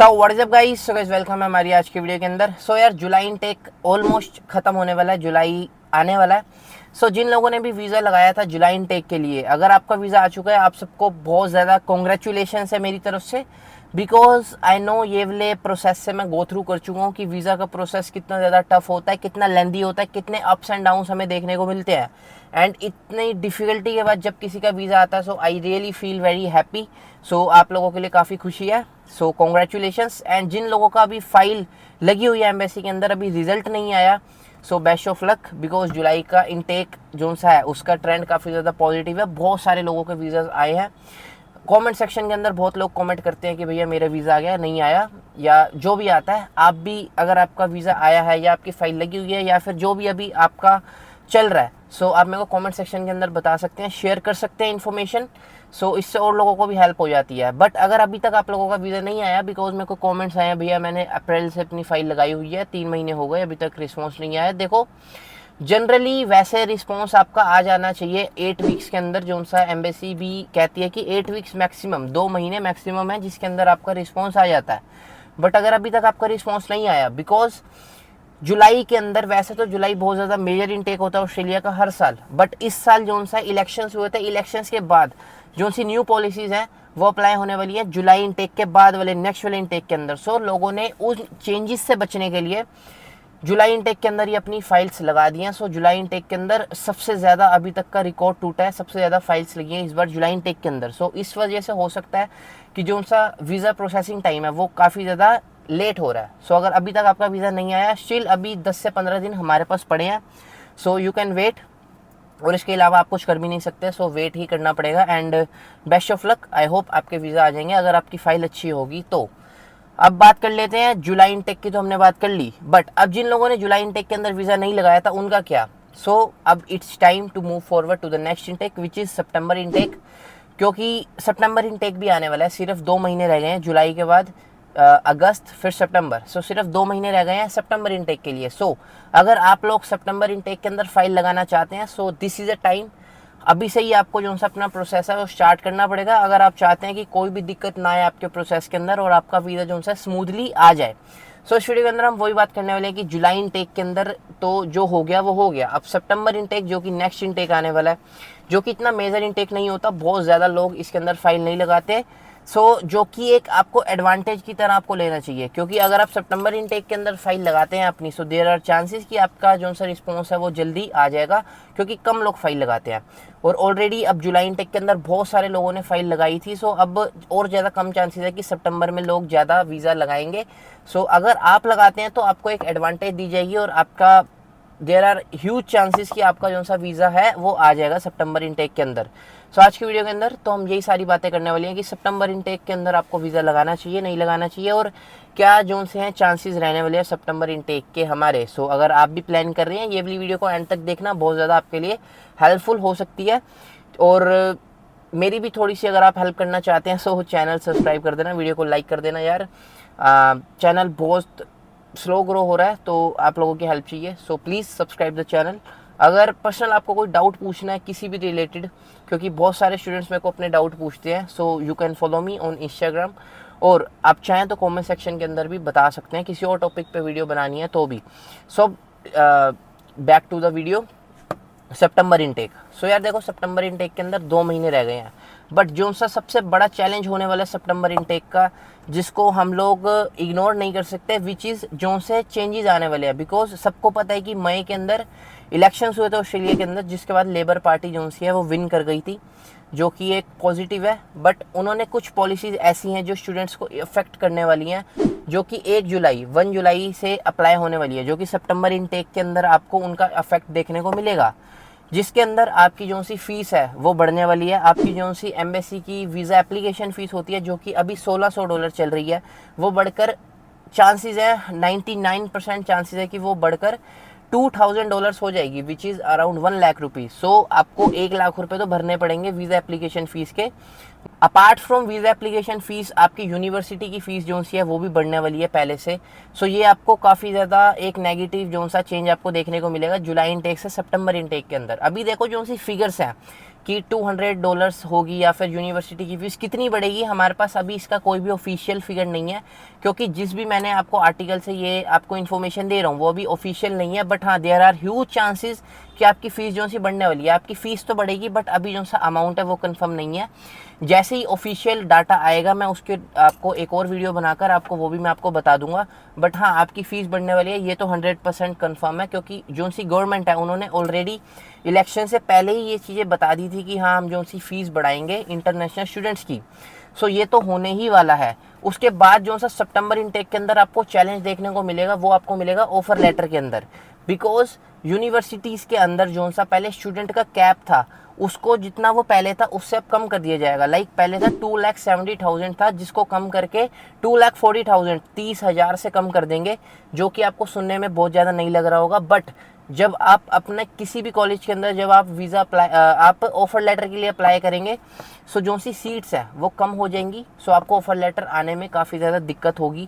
What is up guys, so guys welcome है हमारी आज की वीडियो के अंदर। यार जुलाई इनटेक ऑलमोस्ट खत्म होने वाला है, जुलाई आने वाला है। जिन लोगों ने भी वीज़ा लगाया था जुलाई इनटेक के लिए, अगर आपका वीज़ा आ चुका है, आप सबको बहुत ज़्यादा कॉन्ग्रेचुलेशन है मेरी तरफ से। बिकॉज आई नो ये वाले प्रोसेस से मैं गो थ्रू कर चुका हूँ कि वीज़ा का प्रोसेस कितना ज़्यादा टफ होता है, कितना लेंदी होता है, कितने अप्स एंड डाउन्स हमें देखने को मिलते हैं। एंड इतनी डिफ़िकल्टी के बाद जब किसी का वीज़ा आता है, so I really feel very happy. आप लोगों के लिए काफ़ी खुशी है, सो कॉन्ग्रेचुलेशंस। एंड जिन लोगों का अभी फाइल लगी हुई है एम्बेसी के अंदर, अभी रिजल्ट नहीं आया, so best of luck. Because जुलाई का इनटेक जो सा है उसका ट्रेंड काफ़ी ज़्यादा पॉजिटिव है, बहुत सारे लोगों के वीज़ा आए हैं। कमेंट सेक्शन के अंदर बहुत लोग कमेंट करते हैं कि भैया मेरा वीज़ा आ गया, नहीं आया, या जो भी आता है। आप भी अगर आपका वीज़ा आया है या आपकी फ़ाइल लगी हुई है या फिर जो भी अभी आपका चल रहा है, आप मेरे को कमेंट सेक्शन के अंदर बता सकते हैं, शेयर कर सकते हैं इन्फॉर्मेशन। इससे और लोगों को भी हेल्प हो जाती है। बट अगर अभी तक आप लोगों का वीज़ा नहीं आया, बिकॉज मेरे को कमेंट्स आए हैं, भैया मैंने अप्रैल से अपनी फ़ाइल लगाई हुई है, 3 महीने हो गए, अभी तक रिस्पॉन्स नहीं आया। देखो, जनरली वैसे रिस्पॉन्स आपका आ जाना चाहिए 8 वीक्स के अंदर, जो सा एम्बेसी भी कहती है कि 8 वीक्स मैक्सिमम, 2 महीने मैक्सिमम है जिसके अंदर आपका रिस्पॉन्स आ जाता है। बट अगर अभी तक आपका रिस्पॉन्स नहीं आया, बिकॉज जुलाई के अंदर, वैसे तो जुलाई बहुत ज़्यादा मेजर इनटेक होता है ऑस्ट्रेलिया का हर साल, बट इस साल जो सा इलेक्शंस हुए थे, इलेक्शंस के बाद जो सी न्यू पॉलिसीज़ हैं वो अप्लाई होने वाली है जुलाई इनटेक के बाद वाले नेक्स्ट वाले इनटेक के अंदर। लोगों ने उस चेंजेस से बचने के लिए जुलाई इनटेक के अंदर ही अपनी फाइल्स लगा दी हैं। जुलाई इनटेक के अंदर सबसे ज़्यादा अभी तक का रिकॉर्ड टूटा है, सबसे ज़्यादा फाइल्स लगी हैं इस बार जुलाई इनटेक के अंदर। इस वजह से हो सकता है कि जो सा वीज़ा प्रोसेसिंग टाइम है वो काफ़ी ज़्यादा लेट हो रहा है। अगर अभी तक आपका वीज़ा नहीं आया, स्टिल अभी 10 से 15 दिन हमारे पास पड़े हैं, यू कैन वेट। और इसके अलावा आप कुछ कर भी नहीं सकते, वेट ही करना पड़ेगा। And best of luck, I hope आपके वीज़ा आ जाएंगे अगर आपकी फ़ाइल अच्छी होगी तो। अब बात कर लेते हैं जुलाई इनटेक की, तो हमने बात कर ली, बट अब जिन लोगों ने जुलाई इनटेक के अंदर वीज़ा नहीं लगाया था उनका क्या। अब it's time to move forward to the next intake which is September intake. क्योंकि सितंबर इनटेक भी आने वाला है, सिर्फ 2 महीने रह गए हैं जुलाई के बाद, अगस्त फिर सितंबर। सिर्फ 2 महीने रह गए हैं सितंबर इनटेक के लिए। अगर आप लोग सितंबर इनटेक के अंदर फाइल लगाना चाहते हैं, दिस इज़ अ टाइम। अभी से ही आपको जो सा अपना प्रोसेस है वो स्टार्ट करना पड़ेगा, अगर आप चाहते हैं कि कोई भी दिक्कत ना आए आपके प्रोसेस के अंदर और आपका वीज़ा जो सा स्मूथली आ जाए। इस वीडियो के अंदर हम वही बात करने वाले हैं कि जुलाई इनटेक के अंदर तो जो हो गया वो हो गया। अब सितंबर इनटेक जो कि नेक्स्ट इनटेक आने वाला है, जो कि इतना मेजर इनटेक नहीं होता, बहुत ज़्यादा लोग इसके अंदर फाइल नहीं लगाते। जो कि एक आपको एडवांटेज की तरह आपको लेना चाहिए, क्योंकि अगर आप सितंबर इनटेक के अंदर फाइल लगाते हैं अपनी, देयर आर चांसेस कि आपका जो सा रिस्पॉन्स है वो जल्दी आ जाएगा, क्योंकि कम लोग फाइल लगाते हैं। और ऑलरेडी अब जुलाई इनटेक के अंदर बहुत सारे लोगों ने फाइल लगाई थी, अब और ज़्यादा कम चांसेस है कि सितंबर में लोग ज़्यादा वीज़ा लगाएंगे। अगर आप लगाते हैं तो आपको एक एडवांटेज दी जाएगी और आपका देयर आर ह्यूज चांसेस कि आपका जो सा वीज़ा है वो आ जाएगा सितंबर इनटेक के अंदर। आज की वीडियो के अंदर तो हम यही सारी बातें करने वाली हैं कि सितंबर इनटेक के अंदर आपको वीज़ा लगाना चाहिए, नहीं लगाना चाहिए, और क्या जो से हैं चांसेस रहने वाले हैं सितंबर इनटेक के हमारे। अगर आप भी प्लान कर रहे हैं, ये वाली वीडियो को एंड तक देखना, बहुत ज़्यादा आपके लिए हेल्पफुल हो सकती है। और मेरी भी थोड़ी सी अगर आप हेल्प करना चाहते हैं, चैनल सब्सक्राइब कर देना, वीडियो को लाइक कर देना यार। चैनल बहुत स्लो ग्रो हो रहा है, तो आप लोगों की हेल्प चाहिए, प्लीज़ सब्सक्राइब द चैनल। अगर पर्सनल आपको कोई डाउट पूछना है किसी भी रिलेटेड, क्योंकि बहुत सारे स्टूडेंट्स मेरे को अपने डाउट पूछते हैं, you can follow me on Instagram. और आप चाहें तो कमेंट सेक्शन के अंदर भी बता सकते हैं किसी और टॉपिक पे वीडियो बनानी है तो भी। Back to the video, September intake. यार देखो, सितंबर इनटेक के अंदर 2 महीने रह गए हैं, बट जो सा सबसे बड़ा चैलेंज होने वाला है सितंबर इनटेक का, जिसको हम लोग इग्नोर नहीं कर सकते, विच इज़ जो से चेंजेस आने वाले हैं। बिकॉज सबको पता है कि मई के अंदर इलेक्शंस हुए थे ऑस्ट्रेलिया के अंदर, जिसके बाद लेबर पार्टी जो सी है वो विन कर गई थी, जो कि एक पॉजिटिव है। बट उन्होंने कुछ पॉलिसीज़ ऐसी हैं जो स्टूडेंट्स को इफेक्ट करने वाली हैं, जो कि 1 जुलाई से अप्लाई होने वाली है, जो कि सितंबर इनटेक के अंदर आपको उनका इफेक्ट देखने को मिलेगा, जिसके अंदर आपकी जो सी फ़ीस है वो बढ़ने वाली है। आपकी जो सी एम्बेसी की वीज़ा एप्लीकेशन फ़ीस होती है, जो कि अभी $1600 चल रही है, वो बढ़कर चांसेस है 99% चांसेस है कि वो बढ़कर $2000 हो जाएगी, which is around 1 lakh rupees. आपको 1 लाख रुपए तो भरने पड़ेंगे वीज़ा एप्लीकेशन फ़ीस के। Apart from visa application fees, आपकी यूनिवर्सिटी की फ़ीस जो सी है वो भी बढ़ने वाली है पहले से। ये आपको काफ़ी ज़्यादा एक नेगेटिव जो सा चेंज आपको देखने को मिलेगा जुलाई इनटेक से सितंबर इनटेक के अंदर। अभी देखो जो सी फिगर्स हैं कि $200 होगी या फिर यूनिवर्सिटी की फ़ीस कितनी बढ़ेगी, हमारे पास अभी इसका कोई भी ऑफिशियल फिगर नहीं है, क्योंकि जिस भी मैंने आपको आर्टिकल से ये आपको इन्फॉर्मेशन दे रहा हूँ वो अभी ऑफिशियल नहीं है। बट हाँ, देयर आर ह्यूज चांसेस कि आपकी फ़ीस जो सी बढ़ने वाली है। आपकी फ़ीस तो बढ़ेगी, बट अभी जो सा अमाउंट है वो कंफर्म नहीं है। जैसे ही ऑफिशियल डाटा आएगा मैं उसके आपको एक और वीडियो बनाकर आपको वो भी मैं आपको बता दूंगा। बट हाँ, आपकी फ़ीस बढ़ने वाली है, ये तो 100% कन्फर्म है, क्योंकि जो सी गवर्नमेंट है उन्होंने ऑलरेडी इलेक्शन से पहले ही ये चीज़ें बता दी थी कि हाँ, हम जो सी फ़ीस बढ़ाएंगे इंटरनेशनल स्टूडेंट्स की। सो ये तो होने ही वाला है। उसके बाद जो सा सितंबर इनटेक के अंदर आपको चैलेंज देखने को मिलेगा, वो आपको मिलेगा ऑफर लेटर के अंदर। बिकॉज यूनिवर्सिटीज़ के अंदर जो सा पहले स्टूडेंट का कैप था, उसको जितना वो पहले था उससे अब कम कर दिया जाएगा। लाइक पहले था 2,70,000 था, जिसको कम करके 2,40,000 30,000 से कम कर देंगे, जो कि आपको सुनने में बहुत ज़्यादा नहीं लग रहा होगा। बट जब आप अपने किसी भी कॉलेज के अंदर जब आप वीज़ा अप्लाई आप ऑफ़र लेटर के लिए अप्लाई करेंगे, सो जो सी सीट्स हैं वो कम हो जाएंगी। सो आपको ऑफ़र लेटर आने में काफ़ी ज़्यादा दिक्कत होगी।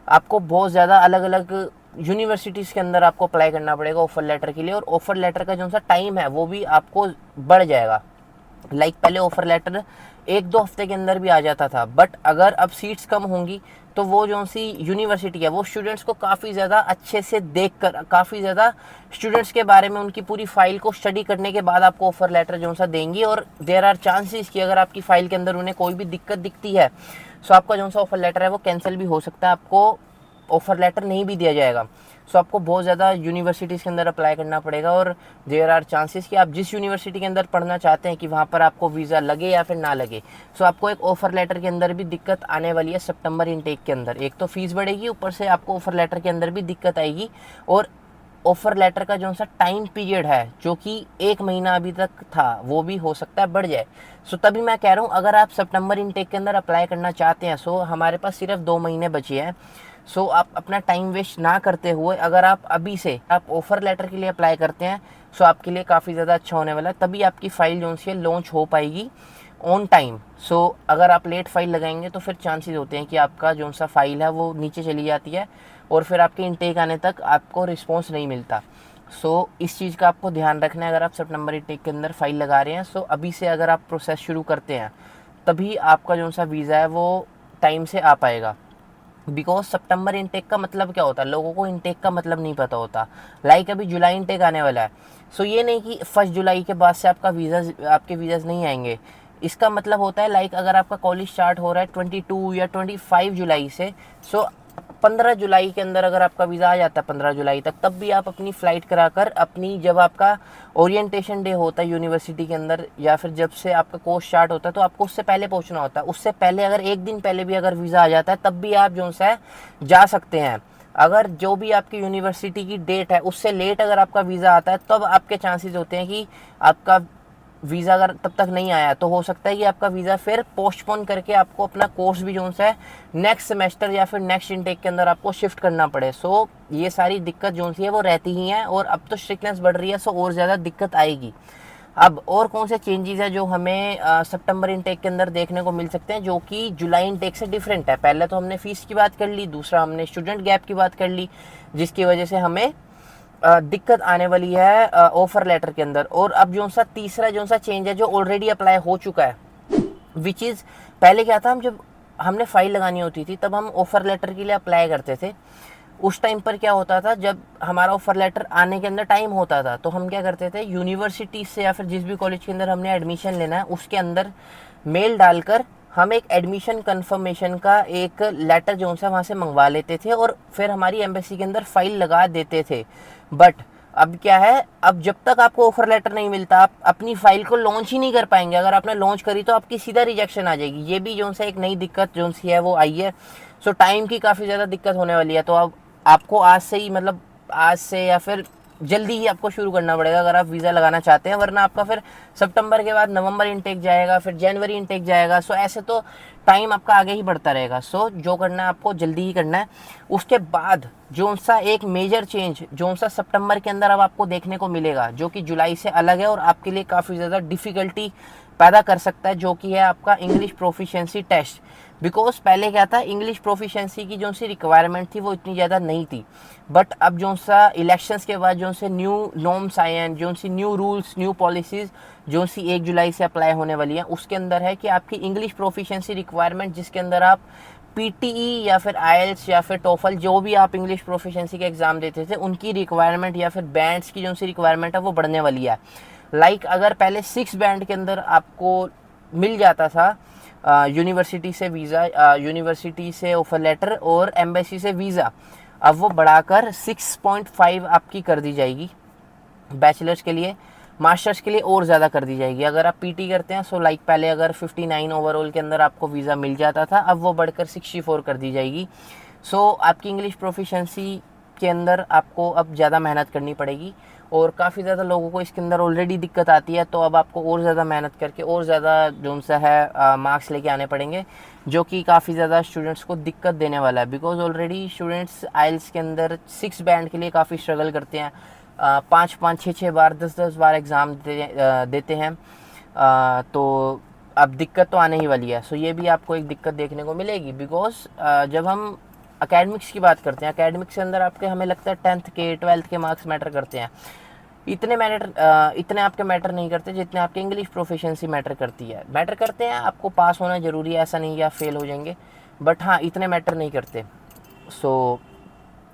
आपको बहुत ज़्यादा अलग अलग यूनिवर्सिटीज़ के अंदर आपको अप्लाई करना पड़ेगा ऑफ़र लेटर के लिए, और ऑफ़र लेटर का जो सा टाइम है वो भी आपको बढ़ जाएगा। लाइक पहले ऑफ़र लेटर 1-2 हफ्ते के अंदर भी आ जाता था, बट अगर अब सीट्स कम होंगी तो वो जो सी यूनिवर्सिटी है वो स्टूडेंट्स को काफ़ी ज़्यादा अच्छे से देखकर, काफ़ी ज़्यादा स्टूडेंट्स के बारे में उनकी पूरी फाइल को स्टडी करने के बाद आपको ऑफ़र लेटर जो सा देंगी। और देयर आर चांसेस कि अगर आपकी फ़ाइल के अंदर उन्हें कोई भी दिक्कत दिखती है, सो आपका जो सा ऑफ़र लेटर है वो कैंसिल भी हो सकता है, आपको ऑफ़र लेटर नहीं भी दिया जाएगा। सो आपको बहुत ज़्यादा यूनिवर्सिटीज़ के अंदर अप्लाई करना पड़ेगा, और देयर आर चांसेस कि आप जिस यूनिवर्सिटी के अंदर पढ़ना चाहते हैं कि वहाँ पर आपको वीज़ा लगे या फिर ना लगे, सो आपको एक ऑफ़र लेटर के अंदर भी दिक्कत आने वाली है सितंबर इनटेक के अंदर। एक तो फ़ीस बढ़ेगी, ऊपर से आपको ऑफ़र लेटर के अंदर भी दिक्कत आएगी, और ऑफ़र लेटर का जो सा टाइम पीरियड है जो कि 1 महीना अभी तक था, वो भी हो सकता है बढ़ जाए। सो तभी मैं कह रहा हूँ, अगर आप सितंबर इनटेक के अंदर अप्लाई करना चाहते हैं, सो हमारे पास सिर्फ 2 महीने बचे हैं। सो आप अपना टाइम वेस्ट ना करते हुए अगर आप अभी से आप ऑफ़र लेटर के लिए अप्लाई करते हैं, सो आपके लिए काफ़ी ज़्यादा अच्छा होने वाला है। तभी आपकी फ़ाइल जो सी लॉन्च हो पाएगी ऑन टाइम। सो अगर आप लेट फाइल लगाएंगे तो फिर चांसेस होते हैं कि आपका जो सा फाइल है वो नीचे चली जाती है, और फिर आपके इनटेक आने तक आपको रिस्पॉन्स नहीं मिलता। सो इस चीज़ का आपको ध्यान रखना है। अगर आप सितंबर इनटेक के अंदर फाइल लगा रहे हैं, सो अभी से अगर आप प्रोसेस शुरू करते हैं, तभी आपका जो सा वीज़ा है वो टाइम से आ पाएगा। बिकॉज सितंबर इनटेक का मतलब क्या होता है, लोगों को इनटेक का मतलब नहीं पता होता। लाइक अभी जुलाई इनटेक आने वाला है, सो ये नहीं कि 1 जुलाई के बाद से आपके वीज़ाज़ नहीं आएंगे। इसका मतलब होता है लाइक अगर आपका कॉलेज स्टार्ट हो रहा है 22 या 25 जुलाई से, सो 15 जुलाई के अंदर अगर आपका वीज़ा आ जाता है 15 जुलाई तक, तब भी आप अपनी फ़्लाइट कराकर अपनी, जब आपका ओरिएंटेशन डे होता है यूनिवर्सिटी के अंदर, या फिर जब से आपका कोर्स स्टार्ट होता है, तो आपको उससे पहले पहुंचना होता है। उससे पहले अगर 1 दिन पहले भी अगर वीज़ा आ जाता है, तब भी आप जो है जा सकते हैं। अगर जो भी आपकी यूनिवर्सिटी की डेट है उससे लेट अगर आपका वीज़ा आता है, तब आपके चांसेस होते हैं कि आपका वीज़ा अगर तब तक नहीं आया तो हो सकता है कि आपका वीज़ा फिर पोस्टपोन करके आपको अपना कोर्स भी जो है नेक्स्ट सेमेस्टर या फिर नेक्स्ट इनटेक के अंदर आपको शिफ्ट करना पड़े। सो ये सारी दिक्कत जो सी है वो रहती ही हैं, और अब तो स्ट्रिक्टनेस बढ़ रही है, सो और ज़्यादा दिक्कत आएगी। अब और कौन से चेंजेस है जो हमें सितंबर इनटेक के अंदर देखने को मिल सकते हैं, जो कि जुलाई इनटेक से डिफरेंट है। पहले तो हमने फ़ीस की बात कर ली, दूसरा हमने स्टूडेंट गैप की बात कर ली, जिसकी वजह से हमें दिक्कत आने वाली है ऑफर लेटर के अंदर। और अब जो सा तीसरा जो सा चेंज है जो ऑलरेडी अप्लाई हो चुका है, विच इज़ पहले क्या था, हम जब हमने फाइल लगानी होती थी तब हम ऑफर लेटर के लिए अप्लाई करते थे। उस टाइम पर क्या होता था, जब हमारा ऑफर लेटर आने के अंदर टाइम होता था तो हम क्या करते थे, यूनिवर्सिटी से या फिर जिस भी कॉलेज के अंदर हमने एडमिशन लेना है उसके अंदर मेल डालकर हम एक एडमिशन कंफर्मेशन का एक लेटर जो है वहाँ से मंगवा लेते थे, और फिर हमारी एम्बेसी के अंदर फाइल लगा देते थे। बट अब क्या है, अब जब तक आपको ऑफर लेटर नहीं मिलता आप अपनी फाइल को लॉन्च ही नहीं कर पाएंगे। अगर आपने लॉन्च करी तो आपकी सीधा रिजेक्शन आ जाएगी। ये भी जो सा एक नई दिक्कत जो सी है वो आई है। सो टाइम की काफ़ी ज़्यादा दिक्कत होने वाली है। तो अब आपको आज से ही, मतलब आज से या फिर जल्दी ही आपको शुरू करना पड़ेगा अगर आप वीज़ा लगाना चाहते हैं, वरना आपका फिर सितंबर के बाद नवंबर इनटेक जाएगा, फिर जनवरी इनटेक जाएगा। सो ऐसे तो टाइम आपका आगे ही बढ़ता रहेगा। सो जो करना है आपको जल्दी ही करना है। उसके बाद जो सा एक मेजर चेंज जो सा सितंबर के अंदर अब आपको देखने को मिलेगा, जो कि जुलाई से अलग है और आपके लिए काफ़ी ज़्यादा डिफ़िकल्टी पैदा कर सकता है, जो कि है आपका इंग्लिश प्रोफिशिएंसी टेस्ट। बिकॉज पहले क्या था, इंग्लिश प्रोफिशेंसी की जो सी रिक्वायरमेंट थी वो इतनी ज़्यादा नहीं थी। बट अब जो सा इलेक्शंस के बाद जो से न्यू नॉर्म्स आए हैं, जो सी न्यू रूल्स, न्यू पॉलिसीज़ जो सी 1 जुलाई से अप्लाई होने वाली है, उसके अंदर है कि आपकी इंग्लिश प्रोफिशेंसी रिक्वायरमेंट, जिसके अंदर आप पीटीई या फिर आईएलटीएस या फिर टोफल, जो भी आप इंग्लिश प्रोफिशेंसी के एग्ज़ाम देते थे, उनकी रिक्वायरमेंट या फिर बैंड्स की जो सी रिक्वायरमेंट है वो बढ़ने वाली है। लाइक अगर पहले 6 बैंड के अंदर आपको मिल जाता था यूनिवर्सिटी से वीज़ा, यूनिवर्सिटी से ऑफर लेटर और एम्बेसी से वीज़ा, अब वो बढ़ाकर 6.5 आपकी कर दी जाएगी बैचलर्स के लिए। मास्टर्स के लिए और ज़्यादा कर दी जाएगी। अगर आप पीटी करते हैं सो लाइक पहले अगर 59 ओवरऑल के अंदर आपको वीज़ा मिल जाता था, अब वो बढ़कर 64 कर दी जाएगी। सो आपकी इंग्लिश प्रोफिशेंसी के अंदर आपको अब ज़्यादा मेहनत करनी पड़ेगी, और काफ़ी ज़्यादा लोगों को इसके अंदर ऑलरेडी दिक्कत आती है, तो अब आपको और ज़्यादा मेहनत करके और ज़्यादा जो सा है मार्क्स लेके आने पड़ेंगे, जो कि काफ़ी ज़्यादा स्टूडेंट्स को दिक्कत देने वाला है। बिकॉज ऑलरेडी स्टूडेंट्स आइल्स के अंदर 6 बैंड के लिए काफ़ी स्ट्रगल करते हैं, 5-5, 6-6 बार, 10-10 बार एग्ज़ाम देते हैं। तो अब दिक्कत तो आने ही वाली है। सो ये भी आपको एक दिक्कत देखने को मिलेगी। बिकॉज जब हम एकेडमिक्स की बात करते हैं, एकेडमिक्स के अंदर आपके हमें लगता है 10th के 12th के मार्क्स मैटर करते हैं। इतने आपके मैटर नहीं करते जितने आपके इंग्लिश प्रोफिशिएंसी मैटर करती है। मैटर करते हैं, आपको पास होना ज़रूरी है, ऐसा नहीं कि आप फेल हो जाएंगे, बट हाँ इतने मैटर नहीं करते। सो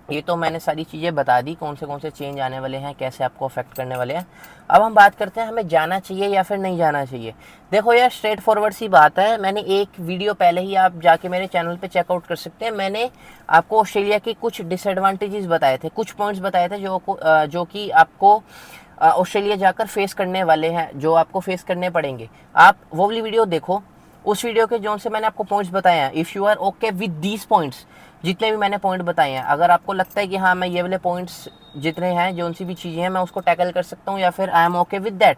ये तो मैंने सारी चीज़ें बता दी, कौन से चेंज आने वाले हैं, कैसे आपको अफेक्ट करने वाले हैं। अब हम बात करते हैं हमें जाना चाहिए या फिर नहीं जाना चाहिए। देखो यार, स्ट्रेट फॉरवर्ड सी बात है। मैंने एक वीडियो पहले ही, आप जाके मेरे चैनल पे चेकआउट कर सकते हैं, मैंने आपको ऑस्ट्रेलिया के कुछ डिसएडवांटेजेस बताए थे, कुछ पॉइंट्स बताए थे जो कि आपको ऑस्ट्रेलिया जाकर फेस करने वाले हैं, जो आपको फेस करने पड़ेंगे। आप वो वाली वीडियो देखो, उस वीडियो के जो से मैंने आपको पॉइंट्स बताए हैं, if you are okay with these points, जितने भी मैंने पॉइंट बताए हैं, अगर आपको लगता है कि हाँ मैं ये वाले पॉइंट्स जितने हैं, जो सी भी चीज़ें हैं, मैं उसको टैकल कर सकता हूँ या फिर I am okay with that,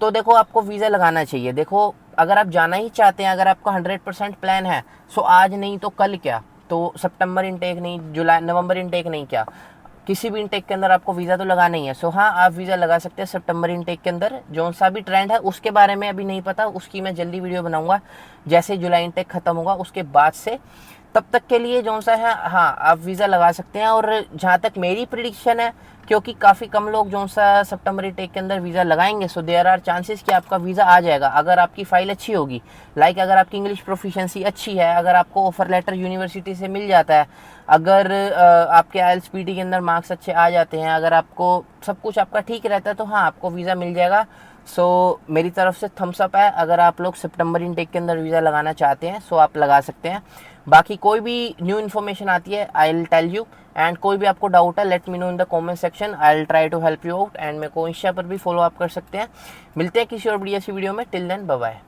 तो देखो आपको वीज़ा लगाना चाहिए। देखो अगर आप जाना ही चाहते हैं, अगर आपका 100% प्लान है, सो आज नहीं तो कल क्या, तो सितंबर इनटेक नहीं, जुलाई नवंबर इनटेक नहीं, क्या किसी भी इनटेक के अंदर आपको वीज़ा तो लगाना ही है। सो हाँ, आप वीज़ा लगा सकते हैं सितंबर इनटेक के अंदर। जो सा भी ट्रेंड है उसके बारे में अभी नहीं पता, उसकी मैं जल्दी वीडियो बनाऊंगा जैसे जुलाई इनटेक ख़त्म होगा उसके बाद से। तब तक के लिए जो सा है, हाँ आप वीज़ा लगा सकते हैं। और जहाँ तक मेरी प्रिडिक्शन है, क्योंकि काफ़ी कम लोग जो सा सितंबर इनटेक के अंदर वीज़ा लगाएंगे, सो देयर आर चांसेस कि आपका वीज़ा आ जाएगा, अगर आपकी फ़ाइल अच्छी होगी। लाइक अगर आपकी इंग्लिश प्रोफिशिएंसी अच्छी है, अगर आपको ऑफर लेटर यूनिवर्सिटी से मिल जाता है, अगर आपके आईएलटीएस पीटी के अंदर मार्क्स अच्छे आ जाते हैं, अगर आपको सब कुछ आपका ठीक रहता है, तो हाँ आपको वीज़ा मिल जाएगा। सो मेरी तरफ से थम्स अप है। अगर आप लोग सितंबर इनटेक के अंदर वीज़ा लगाना चाहते हैं, सो आप लगा सकते हैं। बाकी कोई भी न्यू इन्फॉर्मेशन आती है, I will tell you. And कोई भी आपको डाउट है, let me know in the comment section, I will try to help you out. And मेरे को इंस्टा पर भी फॉलो अप कर सकते हैं। मिलते हैं किसी और बढ़िया सी वीडियो में। Till then bye bye.